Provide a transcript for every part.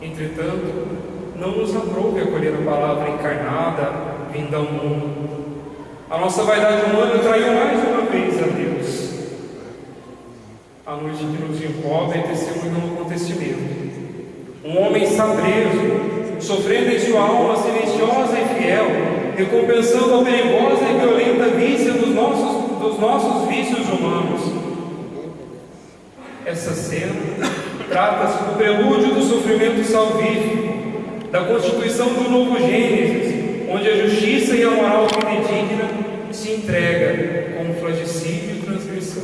Entretanto, não nos aprouve acolher a palavra encarnada, vinda ao mundo. A nossa vaidade humana traiu mais uma vez a Deus. A noite que nos encobre é testemunho de um acontecimento. Um homem está preso, sofrendo em sua alma silenciosa e fiel, recompensando a perigosa e violenta vícia dos nossos vícios humanos. Essa cena trata-se do prelúdio do sofrimento salvífico, da constituição do novo Gênesis, onde a justiça e a moral fidedigna se entrega como flagicídio e transgressão.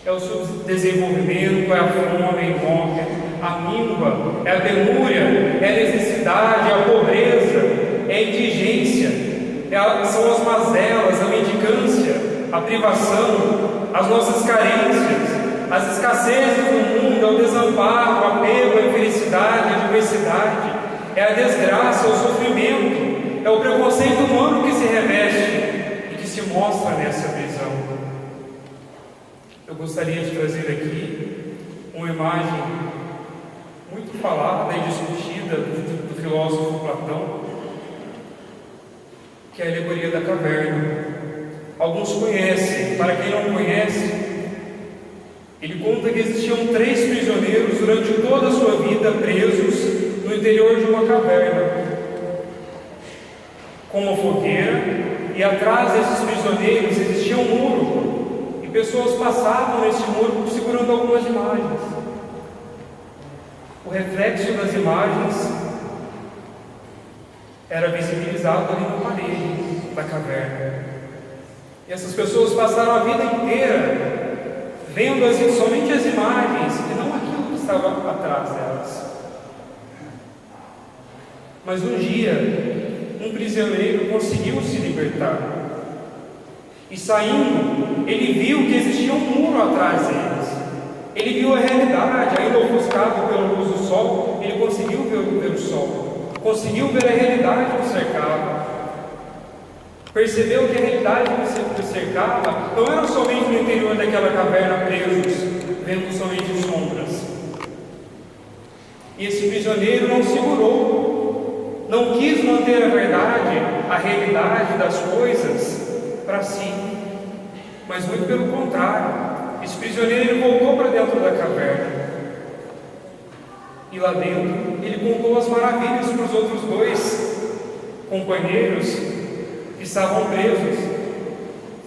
É o subdesenvolvimento, é a fome, a inópia, a míngua, é a penúria, é a necessidade, é a pobreza, é a indigência, são as mazelas, a mendicância, a privação, as nossas carências, as escassezes do mundo, é o desamparo, o apego, a infelicidade, a diversidade, é a desgraça, o sofrimento, é o preconceito humano que se reveste e que se mostra nessa visão. Eu gostaria de trazer aqui uma imagem muito falada e discutida do filósofo Platão, que é a alegoria da caverna. Alguns conhecem, para quem não conhece, ele conta que existiam 3 prisioneiros durante toda a sua vida presos no interior de uma caverna, com uma fogueira, e atrás desses prisioneiros existia um muro, e pessoas passavam nesse muro segurando algumas imagens. O reflexo das imagens era visibilizado ali na parede da caverna. E essas pessoas passaram a vida inteira vendo somente as imagens e não aquilo que estava atrás delas. Mas um dia, um prisioneiro conseguiu se libertar. E saindo, ele viu que existia um muro atrás deles. Ele viu a realidade, ainda ofuscado pela luz do sol, ele conseguiu ver o sol, conseguiu ver a realidade que o cercava. Percebeu que a realidade que o cercava não era somente no interior daquela caverna presos, vendo somente sombras. E esse prisioneiro não segurou, não quis manter a verdade, a realidade das coisas para si, mas muito pelo contrário. Esse prisioneiro voltou para dentro da caverna, e lá dentro ele contou as maravilhas para os outros 2 companheiros que estavam presos.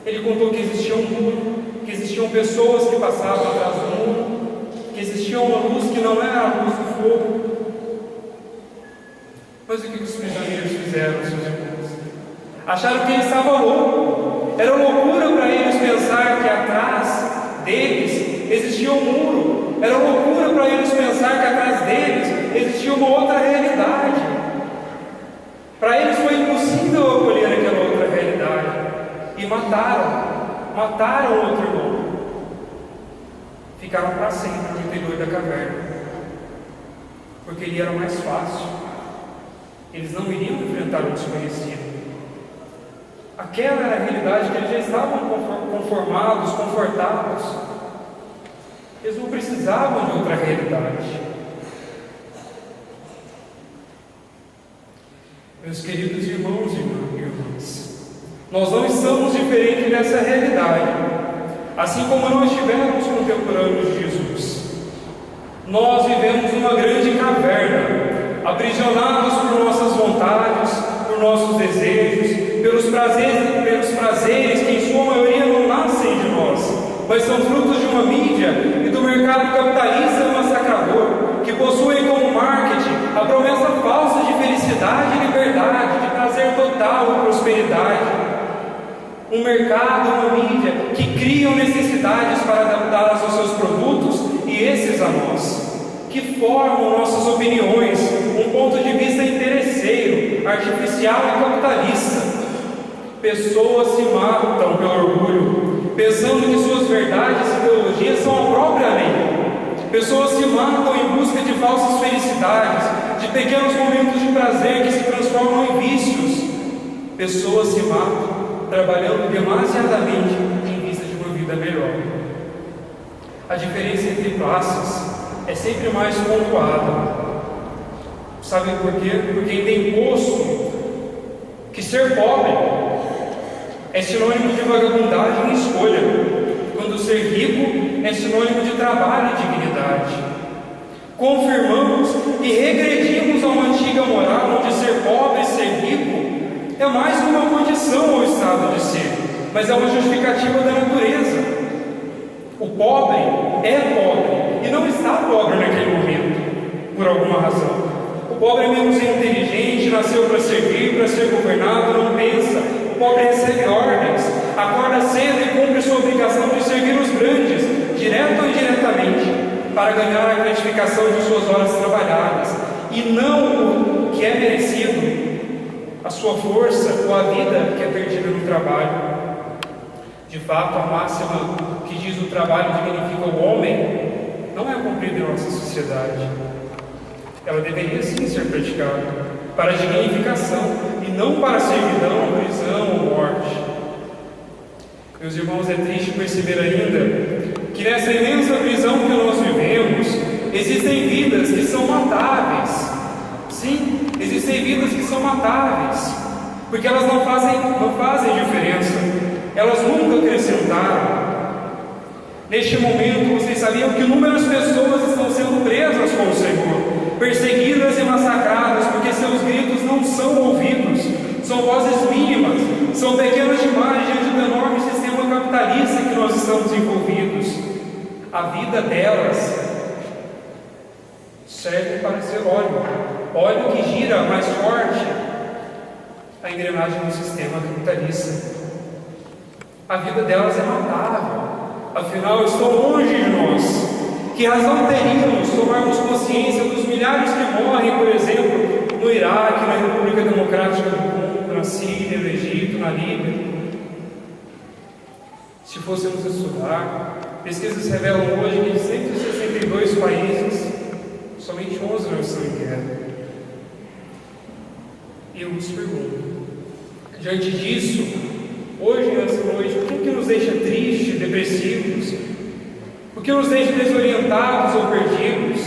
Ele contou que existia um muro, que existiam pessoas que passavam atrás do muro, que existia uma luz que não era a luz do fogo. Mas o que os prisioneiros fizeram, seus irmãos? Acharam que ele estava louco. Era loucura para eles pensar que atrás deles existia um muro. Era loucura para eles pensar que atrás deles existia uma outra realidade. Para eles foi impossível acolher aquela outra realidade. E mataram o outro irmão. Ficaram para sempre no interior da caverna, porque ele era mais fácil. Eles não iriam enfrentar o desconhecido. Aquela era a realidade que eles já estavam conformados, confortados. Eles não precisavam de outra realidade. Meus queridos irmãos e irmãs, nós não estamos diferentes dessa realidade, assim como não estivemos contemporâneos de Jesus. Nós vivemos uma grande caverna, aprisionados por nossas vontades, por nossos desejos, pelos prazeres que em sua maioria não nascem de nós, mas são frutos de uma mídia e do mercado capitalista massacrador, que possuem como marketing a promessa falsa de felicidade e liberdade, de prazer total e prosperidade. Um mercado, uma mídia que criam necessidades para adaptá-las aos seus produtos e esses a nós, que formam nossas opiniões, um ponto de vista interesseiro, artificial e capitalista. Pessoas se matam pelo orgulho, pensando que suas verdades e ideologias são a própria lei. Pessoas se matam em busca de falsas felicidades, de pequenos momentos de prazer que se transformam em vícios. Pessoas se matam trabalhando demasiadamente em vista de uma vida melhor. A diferença entre classes é sempre mais pontuada. Sabe por quê? Porque ainda é imposto que ser pobre é sinônimo de vagabundagem e escolha, quando ser rico é sinônimo de trabalho e dignidade. Confirmamos e regredimos a uma antiga moral onde ser pobre e ser rico é mais que uma condição ao estado de ser, mas é uma justificativa da natureza. O pobre é pobre e não está pobre naquele momento, por alguma razão. O pobre é menos inteligente, nasceu para servir, para ser governado, não pensa. O pobre recebe ordens, acorda cedo e cumpre sua obrigação de servir os grandes, direto ou indiretamente, para ganhar a gratificação de suas horas trabalhadas, e não o que é merecido, a sua força ou a vida que é perdida no trabalho. De fato, a máxima que diz o trabalho dignifica o homem não é cumprida em nossa sociedade. Ela deveria sim ser praticada para a dignificação e não para a servidão, prisão ou morte. Meus irmãos, é triste perceber ainda que nessa imensa prisão que nós vivemos existem vidas que são matáveis. Sim, existem vidas que são matáveis, porque elas não fazem diferença, elas nunca acrescentaram. Neste momento, vocês sabiam que inúmeras pessoas estão sendo presas com o Senhor, perseguidas e massacradas, porque seus gritos não são ouvidos, são vozes mínimas, são pequenas demais diante do enorme sistema capitalista que nós estamos envolvidos. A vida delas serve para ser óleo que gira mais forte a engrenagem do sistema capitalista. A vida delas é matável, afinal estão longe de nós. Que razão teríamos tomarmos consciência dos milhares que morrem, por exemplo, no Iraque, na República Democrática do Congo, na Síria, no Egito, na Líbia? Se fôssemos estudar, pesquisas revelam hoje que de 162 países, somente 11 não estão em guerra. E eu vos pergunto, diante disso, hoje, nessa noite, o que nos deixa tristes, depressivos? O que nos deixa desorientados ou perdidos?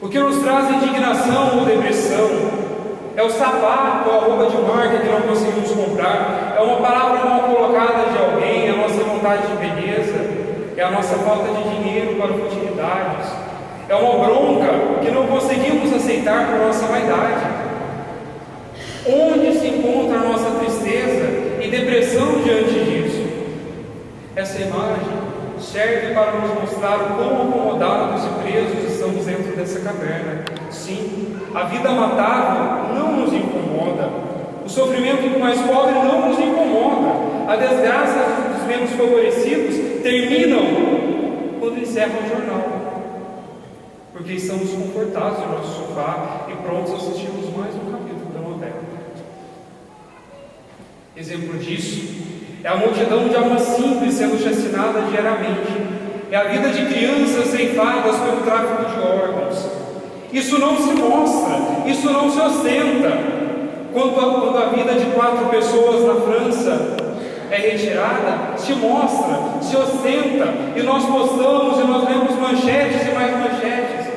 O que nos traz indignação ou depressão? É o sapato ou a roupa de marca que não conseguimos comprar? É uma palavra mal colocada de alguém? É a nossa vontade de beleza? É a nossa falta de dinheiro para futilidades? É uma bronca que não conseguimos aceitar por nossa vaidade? Onde se encontra a nossa tristeza e depressão diante disso? Essa imagem serve para nos mostrar o quão acomodados e presos estamos dentro dessa caverna. Sim, a vida matável não nos incomoda, o sofrimento do mais pobre não nos incomoda, a desgraça dos menos favorecidos terminam quando encerram o jornal, porque estamos confortados no nosso sofá e prontos a assistirmos mais um capítulo da novela. Exemplo disso é a multidão de almas simples sendo chacinada diariamente. É a vida de crianças ceifadas pelo tráfico de órgãos. Isso não se mostra, isso não se ostenta. Quando a vida de 4 pessoas na França é retirada, se mostra, se ostenta. E nós postamos e nós lemos manchetes e mais manchetes.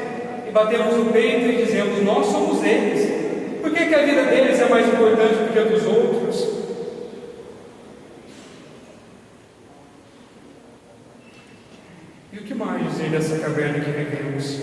E batemos no peito e dizemos, nós somos eles. Por que a vida deles é mais importante do que a dos outros? E o que mais dizer dessa caverna que vivemos?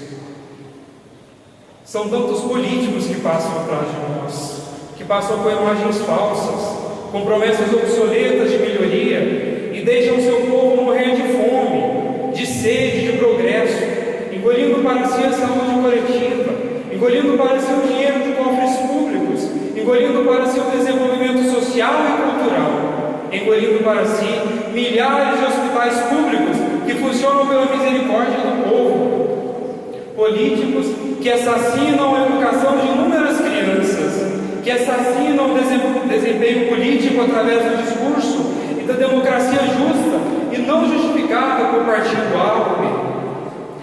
São tantos políticos que passam atrás de nós, que passam com imagens falsas, com promessas obsoletas de melhoria e deixam seu povo morrer de fome, de sede, de progresso, engolindo para si a saúde coletiva, engolindo para si o dinheiro de cofres públicos, engolindo para si o desenvolvimento social e cultural, engolindo para si milhares de hospitais públicos que funcionam pela misericórdia do povo, políticos que assassinam a educação de inúmeras crianças, que assassinam o desempenho político através do discurso e da democracia justa e não justificada por partido-alvo,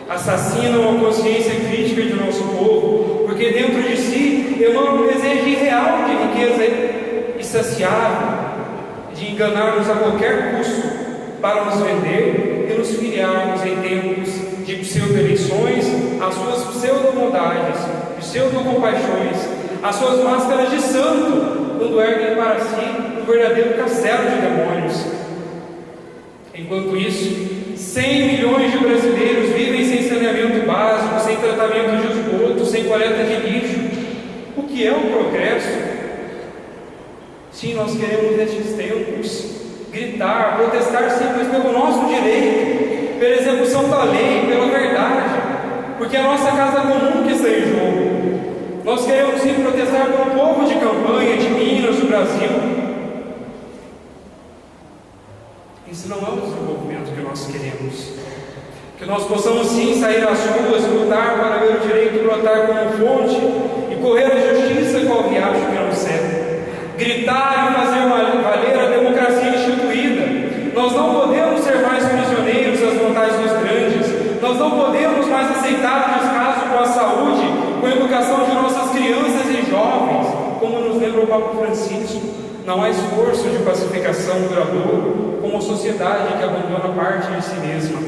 assassinam a consciência crítica de nosso povo, porque dentro de si emana um desejo irreal de riqueza insaciável, de enganar-nos a qualquer custo para nos vender e nos filiarmos em tempos de pseudo-eleições às suas pseudo-bondades, pseudo-compaixões, as suas máscaras de santo, quando erguem para si um verdadeiro castelo de demônios. Enquanto isso, 100 milhões de brasileiros vivem sem saneamento básico, sem tratamento de esgoto, sem coleta de lixo. O que é o progresso? Sim, nós queremos nestes tempos gritar, protestar sim, mas pelo nosso direito, pela execução da lei, pela verdade, porque é a nossa casa comum que está em jogo. Nós queremos sim protestar pelo povo de campanha, de Minas, do Brasil. Isso não é o desenvolvimento que nós queremos. Que nós possamos sim sair às ruas e lutar para ver o direito brotar como fonte e correr a justiça com o riacho que não seca. Gritar e fazer valer a democracia instituída. Nós não podemos ser mais prisioneiros das vontades dos grandes. Nós não podemos mais aceitar o descaso com a saúde, com a educação de nossas crianças e jovens, como nos lembra o Papa Francisco. Não há esforço de pacificação duradouro como a sociedade que abandona parte de si mesma.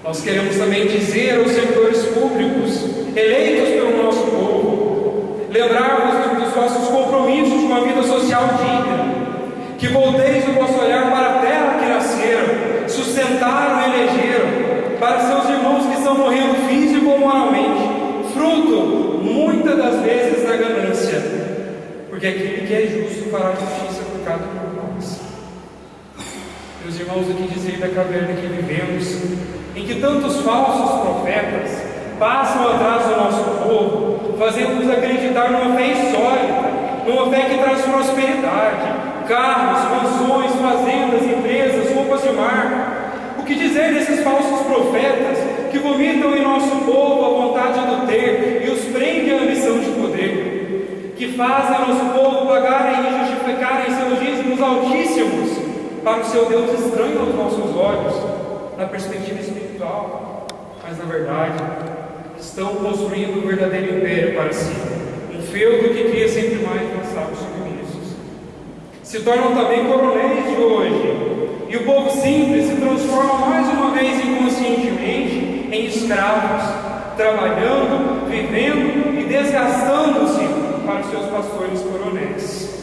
Nós queremos também dizer aos servidores públicos, eleitos pelo nosso povo, lembrar-vos dos vossos compromissos com a vida social digna, que volteis o vosso olhar para a terra que nasceram, sustentaram e elegeram, para seus irmãos que estão morrendo físico ou moralmente, fruto, muitas das vezes, da ganância, porque aquele que é justo fará justiça por cada um de nós. Meus irmãos, o que dizer da caverna que vivemos, em que tantos falsos profetas passam atrás do nosso povo, fazendo-nos acreditar numa fé insólita, numa fé que traz prosperidade, carros, mansões, fazendas, empresas, roupas de marca. O que dizer desses falsos profetas que vomitam em nosso povo a vontade do ter e os prendem à ambição de poder, que fazem nosso povo pagarem e justificarem seus dízimos altíssimos para o seu Deus estranho aos nossos olhos, na perspectiva espiritual, mas na verdade estão construindo um verdadeiro império para si, um feudo que cria sempre mais vassalos submissos. Se tornam também coronéis de hoje, e o povo simples se transforma mais uma vez inconscientemente em escravos, trabalhando, vivendo e desgastando-se para os seus pastores coronéis.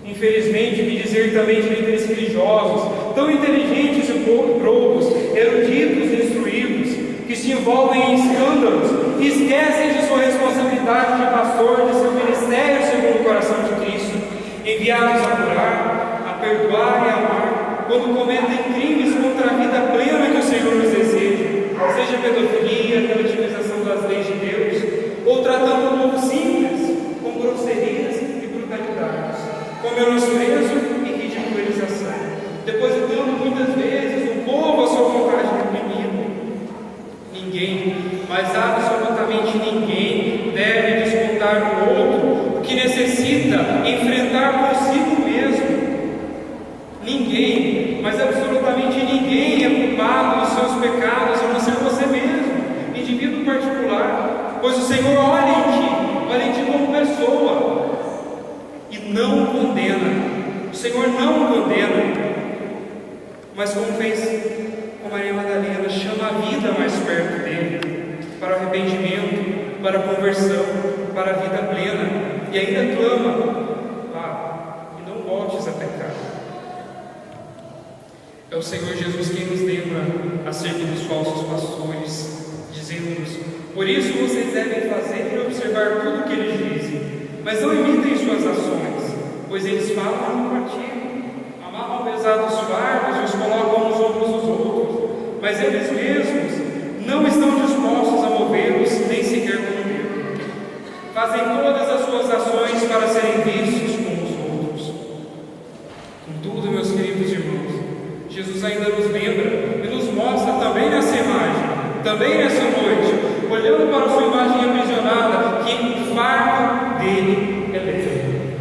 Infelizmente, me dizer também de líderes religiosos, tão inteligentes e probos, eruditos e instruídos, que se envolvem em escândalos e esquecem de sua responsabilidade de pastor, de seu ministério segundo o coração de Cristo, enviados a curar, a perdoar e a amar, quando cometem crimes contra a vida plena que o Senhor nos deseja, seja pedofilia, relativização das leis de Deus, ou tratando o povo simples com grosserias e brutalidades, com menosprezo e ridicularização, depositando muitas vezes o povo à sua vontade reprimida. Ninguém, mas absolutamente ninguém, deve descontar no outro o que necessita enfrentar consigo mesmo. Ninguém, mas absolutamente ninguém é culpado dos seus pecados, a não ser você mesmo, indivíduo particular, pois o Senhor olha em ti como pessoa e não condena. O Senhor não condena, mas como fez com Maria Madalena, chama a vida mais perto dele, para o arrependimento, para a conversão, para a vida plena, e ainda clama: vá e não voltes a pecar. É o Senhor Jesus quem nos lembra acerca dos falsos pastores, dizendo-nos: por isso vocês devem fazer e observar tudo o que eles dizem, mas não imitem suas ações, pois eles falam no partido, amarram pesados fardos e os colocam nos ombros dos outros, mas eles mesmos não estão dispostos a movê-los nem sequer com medo. Fazem todas as suas ações para serem vistos como os outros. Contudo, meus queridos irmãos, Jesus ainda nos lembra e nos mostra também nessa imagem, também nessa noite, olhando para a sua imagem aprisionada, que o fardo dele é leve.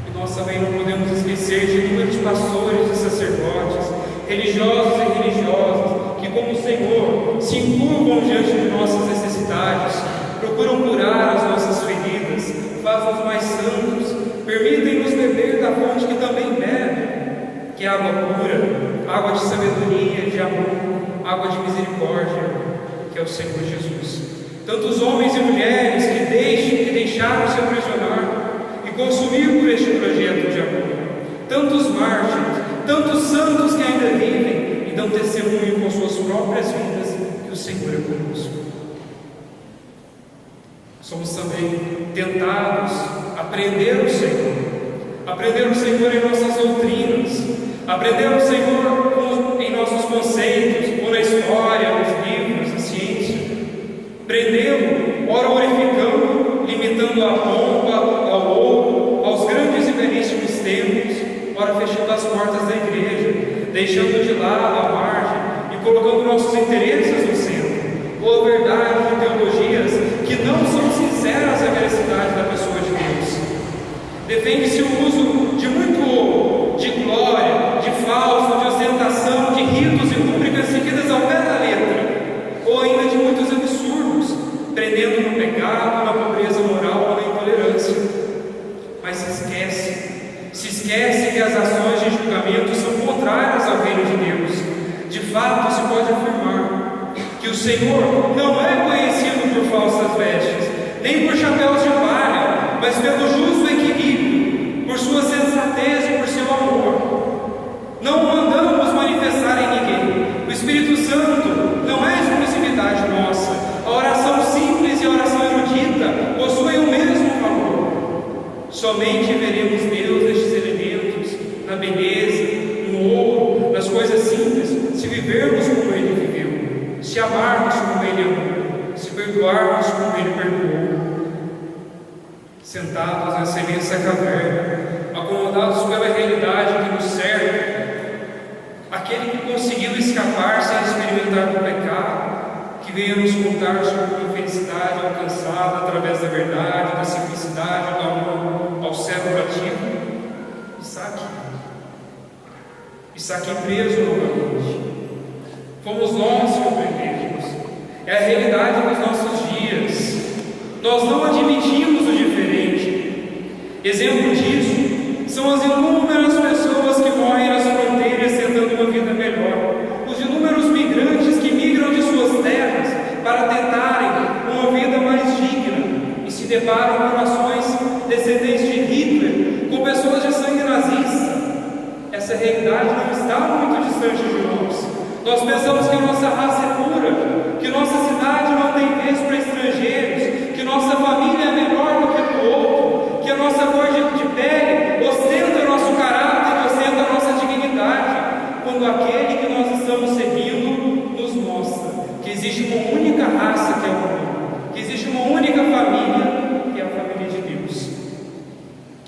E nós também não podemos esquecer de inúmeros pastores e sacerdotes, religiosos e religiosas, que como o Senhor se encurvam diante de nossas necessidades, procuram curar as nossas feridas, fazem-nos mais santos, permitem-nos beber da fonte que também bebe, que é água pura, água de sabedoria, de amor, água de misericórdia, que é o Senhor Jesus. tantos homens e mulheres que deixaram se aprisionar e consumir por este projeto de amor, tantos mártires, tantos santos que ainda vivem e dão testemunho com suas próprias vidas que o Senhor é conosco. Somos também tentados a aprender o Senhor em nossas doutrinas, aprender o Senhor em nossos conceitos, ou na história, nos livros, na ciência, prendê-lo, ora glorificando, limitando a pompa, ao ouro, aos grandes e belíssimos templos, ora fechando as portas da igreja, deixando de lado a margem e colocando nossos interesses no centro, ou a verdade de teologias que não são sinceras à veracidade da pessoa de Deus. Defende-se o uso de muito ouro, de glória, de falso, de ostentação, de ritos e rúbricas seguidas ao pé da letra, ou ainda de muitos absurdos, prendendo no pecado, na pobreza moral ou na intolerância. Mas se esquece que as ações de julgamento são contrárias ao reino de Deus. De fato, se pode afirmar que o Senhor não é conhecido por falsas vestes, nem por chapéus de palha, mas pelo justo equilíbrio, por sua sensatez e por seu amor. Não o mandamos manifestar em ninguém. O Espírito Santo não é exclusividade nossa. A oração simples e a oração erudita possuem o mesmo valor. Somente veremos Deus nestes elementos, na beleza, no ouro, nas coisas simples, se vivermos como Ele viveu, se amarmos como Ele amou, se perdoarmos como Ele perdoou. Sentados nessa imensa caverna, acomodados pela realidade que nos cerca, aquele que conseguiu escapar sem experimentar do pecado, que veio nos contar sobre a felicidade alcançada através da verdade, da simplicidade, do amor ao céu relativo, está aqui preso novamente. Fomos nós que o prendemos. É a realidade dos nossos dias. Nós não admitimos o diferente. Exemplo disso são as inúmeras pessoas que morrem nas fronteiras tentando uma vida melhor, os inúmeros migrantes que migram de suas terras para tentarem uma vida mais digna e se deparam com nações descendentes de Hitler, com pessoas de sangue nazista. Essa realidade não está muito distante de nós. Nós pensamos que nossa raça é pura, que nossa cidade não tem vez para estrangeiros, que nossa família é melhor do que a do outro, que a nossa cor de pele ostenta nosso caráter, ostenta a nossa dignidade, quando aquele que nós estamos seguindo nos mostra que existe uma única raça que é o homem, que existe uma única família que é a família de Deus.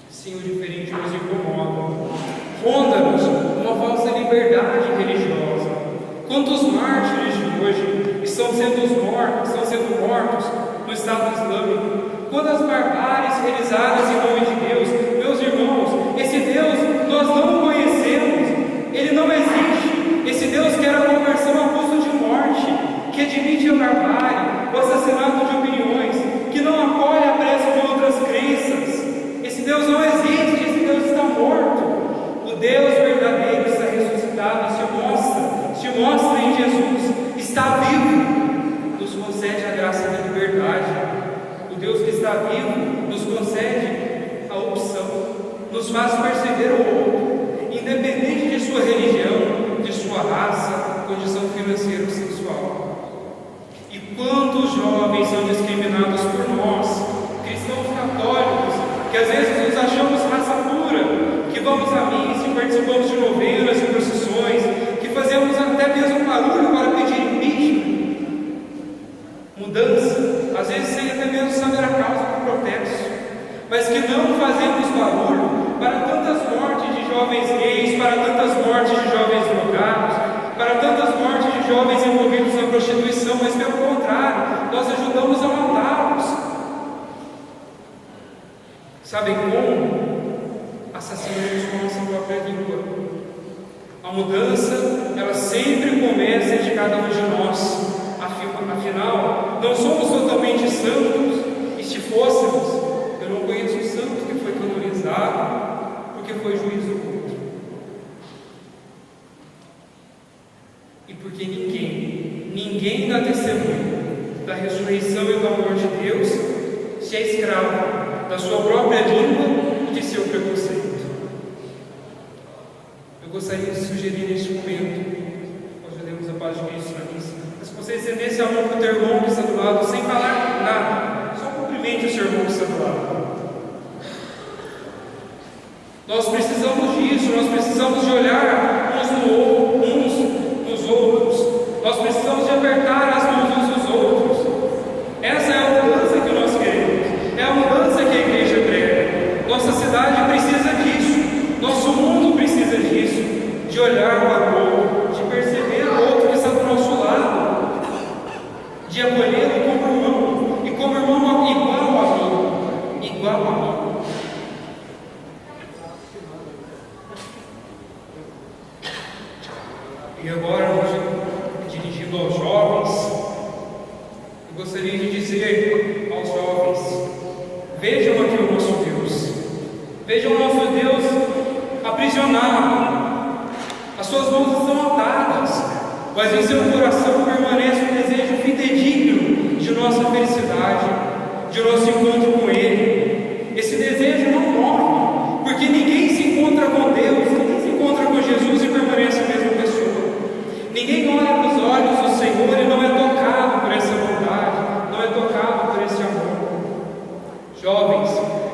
Sim, o diferente nos incomoda. Ronda-nos uma falsa liberdade religiosa. Quantos mártires de hoje estão sendo mortos no Estado Islâmico? Quantas barbáries realizadas em nome de Deus? Meus irmãos, esse Deus nós não conhecemos, Ele não existe. Esse Deus quer a conversão a custo de morte, que admite a barbárie, o assassinato de opiniões, que não acolhe a pressa de outras crenças. Esse Deus não existe, esse Deus está morto. O Deus verdadeiro está ressuscitado, se mostra em Jesus, está vivo, nos concede a graça da liberdade. O Deus que está vivo nos concede a opção, nos faz perceber o outro, independente de sua religião, de sua raça, condição financeira ou sexual. E quantos jovens são discriminados por nós, cristãos católicos, que às vezes nos achamos raça pura, que vamos à missa e participamos de novenas e procissões, que fazemos até mesmo barulho para pedir impeachment, mudança, às vezes sem até mesmo saber a causa do protesto, mas que não fazemos barulho para tantas mortes de jovens gays, para tantas mortes de jovens drogados, para tantas mortes de jovens envolvidos na prostituição, mas pelo contrário, nós ajudamos a matá-los. Sabem como? Assassinamos com a nossa própria língua. A mudança, ela sempre começa de cada um de nós. Afinal, não somos totalmente santos, e se fôssemos, eu não conheço um santo que foi canonizado porque foi juiz do outro. E porque ninguém dá testemunho da ressurreição e do amor de Deus, se é escravo da sua própria língua e de seu preconceito. Eu gostaria de sugerir neste momento, nós já demos a paz de Cristo na missa, mas que você estendesse a mão para o teu irmão que está do lado, sem falar nada, só cumprimente o seu irmão que está do lado. Nós precisamos disso, nós precisamos de olhar uns nos outros, nós precisamos de apertar as mãos uns dos outros. Essa é a mudança que nós queremos, é a mudança que a igreja prega. Nossa cidade precisa disso, nosso mundo precisa disso, de olhar para o outro, de perceber o outro que está do nosso lado, de acolhê-lo como irmão, e como irmão igual a mim. E agora, dirigindo aos jovens, eu gostaria de dizer aos jovens: vejam aqui o nosso Deus, vejam o nosso Deus aprisionado, as suas mãos estão atadas, mas em seu coração permanece um desejo fidedigno de nossa felicidade, de nosso encontro com Ele. Esse desejo não morre, porque ninguém se encontra com Deus, ninguém se encontra com Jesus e permanece a mesma pessoa. Ninguém olha nos olhos do Senhor e não é tocado por essa bondade, não é tocado por esse amor. Jovens,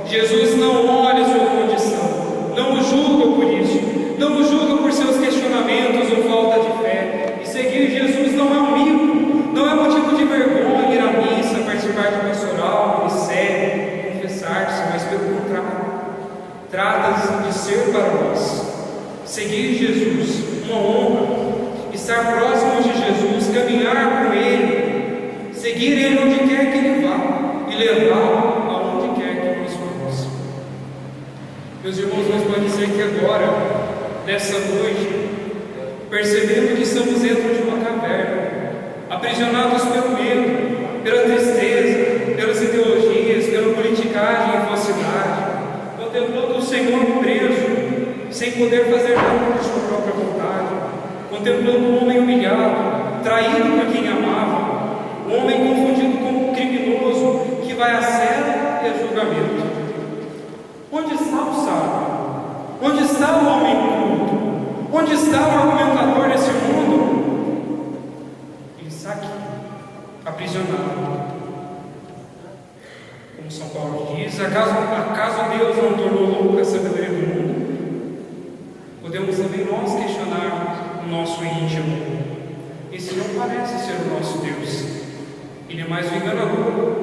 Jesus não olha a sua condição, não o julga por isso, não o julga por seus questionamentos ou falta de fé. E seguir Jesus não é um mico, não é motivo de vergonha ir à missa, participar de pastoral, ministério, confessar-se, mas pelo contrário, trata-se de ser para nós. Seguir Jesus, uma honra. Estar próximos de Jesus, caminhar com Ele, seguir Ele onde quer que Ele vá e levá-lo aonde quer que nós vamos. Meus irmãos, mas pode ser que agora, nessa noite, percebendo que estamos dentro de uma caverna, aprisionados pelo medo, pela tristeza, pelas ideologias, pela politicagem e falsidade, contemplando o Senhor preso, sem poder fazer nada por sua própria vontade, contemplando um homem humilhado, traído por quem amava, um homem confundido com um criminoso que vai à cela e a julgamento. Onde está o sábio? Onde está o homem culto? Onde está o argumentador desse mundo? Ele está aqui, aprisionado. Como São Paulo diz, acaso Deus não tornou louca a sabedoria do mundo? Podemos também nós questionar o nosso íntimo. Esse não parece ser o nosso Deus, ele é mais um enganador.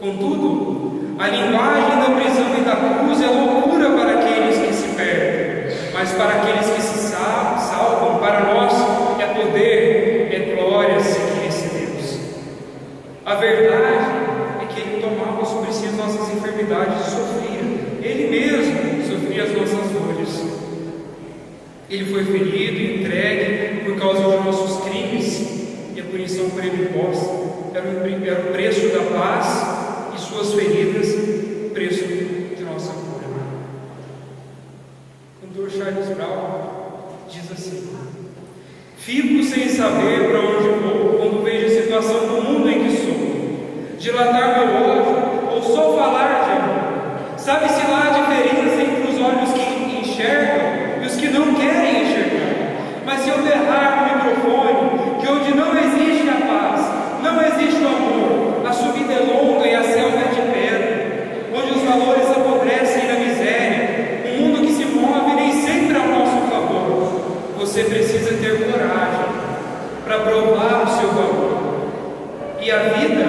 Contudo, a linguagem da prisão e da cruz é loucura para aqueles que se perdem, mas para aqueles que se salvam, para nós é poder, é glória seguir esse Deus. A verdade é que Ele tomava sobre si as nossas enfermidades e sofria, Ele mesmo sofria as nossas dores. Ele foi ferido e entregue por causa de nossos crimes, e a punição por ele imposta era o preço da paz, e suas feridas, o preço de nossa cura. O cantor Charles Brown diz assim: fico sem saber para onde vou quando vejo a situação do mundo em que sou, dilatar meu ódio ou só falar de amor. Sabe-se lá a diferença entre os olhos que enxergam e os que não querem enxergar. Mas se eu berrar no microfone que onde não existe a paz, não existe o amor, a subida é longa e a selva é de pedra, onde os valores apodrecem na miséria, um mundo que se move nem sempre ao nosso favor, você precisa ter coragem para provar o seu valor. E a vida,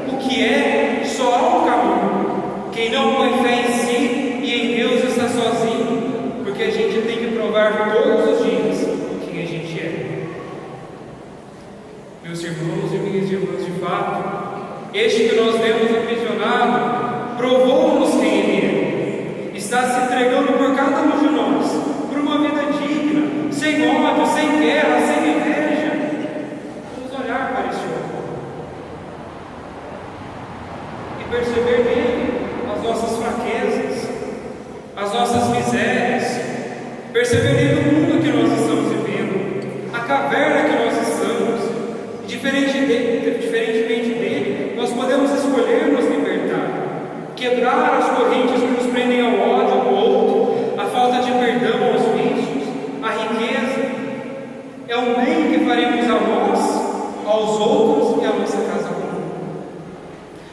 o que é, só há um caminho. Quem não põe fé em si e em Deus está sozinho, porque a gente tem que provar todos os dias quem a gente é. Meus irmãos e minhas irmãs, de fato, este que nós vemos aprisionado provou-nos quem Ele é. Está se entregando por cada um de nós, por uma vida digna, sem ódio, sem guerra, sem inveja. Vamos olhar para esse homem e perceber nele as nossas fraquezas, as nossas misérias, perceber nele o mundo que nós estamos vivendo, a caverna que nós estamos, diferentemente dele.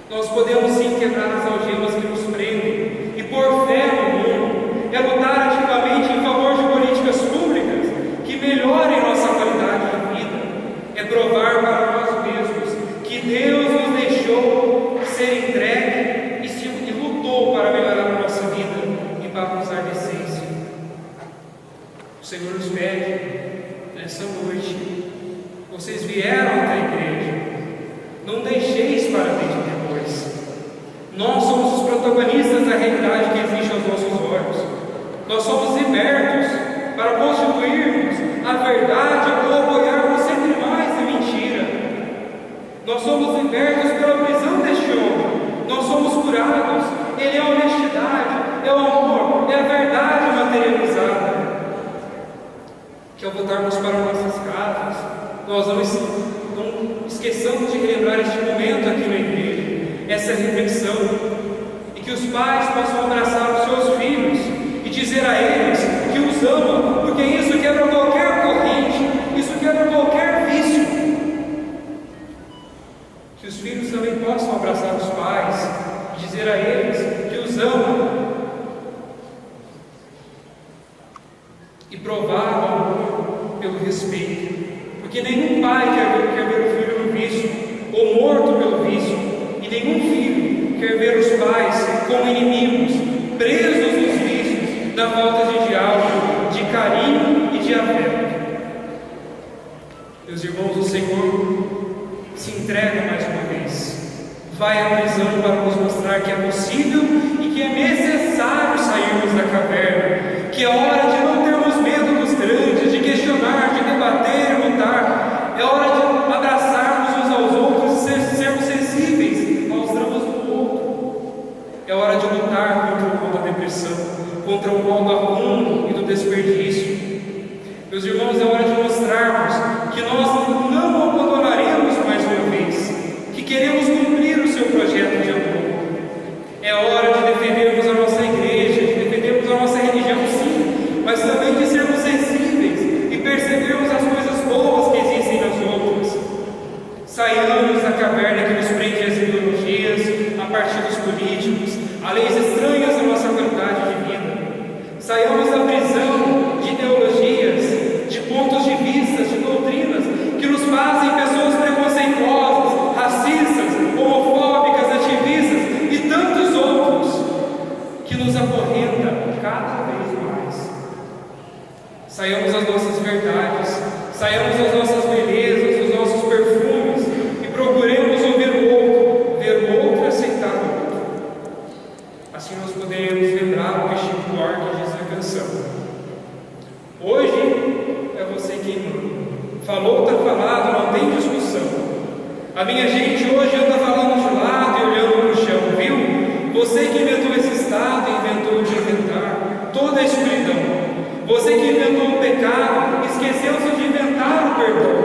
Nós podemos sim quebrar as algemas que nos prendem e pôr fé no mundo, é lutar ativamente em favor de políticas públicas que melhorem nossa qualidade de vida, é provar para nós mesmos que Deus nos deixou ser entregue e lutou para melhorar a nossa vida e para nos dar decência. O Senhor nos pede nessa noite: vocês vieram até a igreja, não deixeis para dentro depois. Nós somos os protagonistas da realidade que existe aos nossos olhos. Nós somos libertos para constituirmos a verdade ou apoiarmos sempre mais a mentira. Nós somos libertos pela prisão deste homem. Nós somos curados. Ele é a honestidade, é o amor, é a verdade materializada. Que ao voltarmos para nossas casas, nós não esqueçamos de relembrar este momento aqui na igreja, essa reflexão, e que os pais possam abraçar os seus filhos e dizer a eles que os ama, porque isso quebra qualquer corrente, isso quebra qualquer vício. Que os filhos também possam abraçar os pais e dizer a eles que os ama e provar o amor pelo respeito. Porque nenhum pai quer ver o filho no vício, ou morto pelo vício, e nenhum filho quer ver os pais como inimigos, presos nos vícios, da falta de diálogo, de carinho e de afeto. Meus irmãos, o Senhor se entrega mais uma vez, vai à prisão para nos mostrar que é possível e que é necessário sairmos da caverna, que é hora de não termos medo dos grandes, de questionar, de debater e lutar. É hora de abraçarmos uns aos outros e sermos sensíveis aos dramas do outro. É hora de lutar contra o mal da depressão, contra o mal do acúmulo e do desperdício. Meus irmãos, é hora de mostrarmos que nós não abandonaremos mais uma vez, que queremos cumprir o seu projeto de amor. É hora de defendermos a nossa igreja, de defendermos a nossa religião, sim, mas também de sermos sensíveis e percebermos as coisas boas que existem nas outras. Saiamos da caverna que nos prende às ideologias, a partidos políticos, a leis estranhas à nossa qualidade de vida. Saiamos da prisão de ideologias, de pontos de vista, de doutrinas que nos fazem pessoas preconceituosas, racistas, homofóbicas, ativistas e tantos outros que nos acorrentam cada vez mais. Saiamos das nossas verdades, saiamos das nossas belezas, dos nossos perfumes e procuremos ouvir o outro, ver o outro e aceitar o outro. Assim nós poderemos lembrar o que Chico Buarque diz na canção: hoje é você quem manda. Falou, está falado, não tem discussão. A minha gente hoje anda falando de lado e olhando para o chão, viu? Você que inventou esse estado, inventou de inventar toda a escuridão. Você que inventou o pecado, esqueceu-se de inventar o perdão.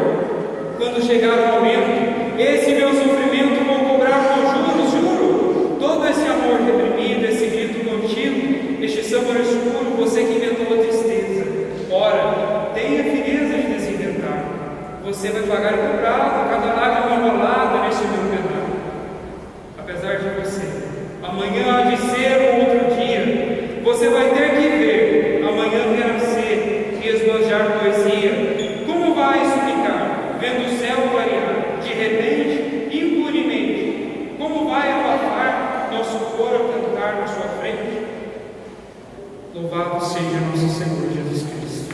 Quando chegar o momento, esse meu sofrimento vou cobrar com juros, juro. Todo esse amor reprimido, esse grito contigo, este samba no escuro, você que inventou a tristeza. Ora, tenha fireza de desinventar. Você vai pagar cobrado, cada lágrima rolada neste meu pedaço. Apesar de você, amanhã há de ser um outro dia. Você vai ter que ver, amanhã renascer e esbanjar poesia. Como vai explicar, vendo o céu clarear, de repente, impunemente? Como vai abafar nosso coro a cantar na sua frente? Louvado seja nosso Senhor Jesus Cristo.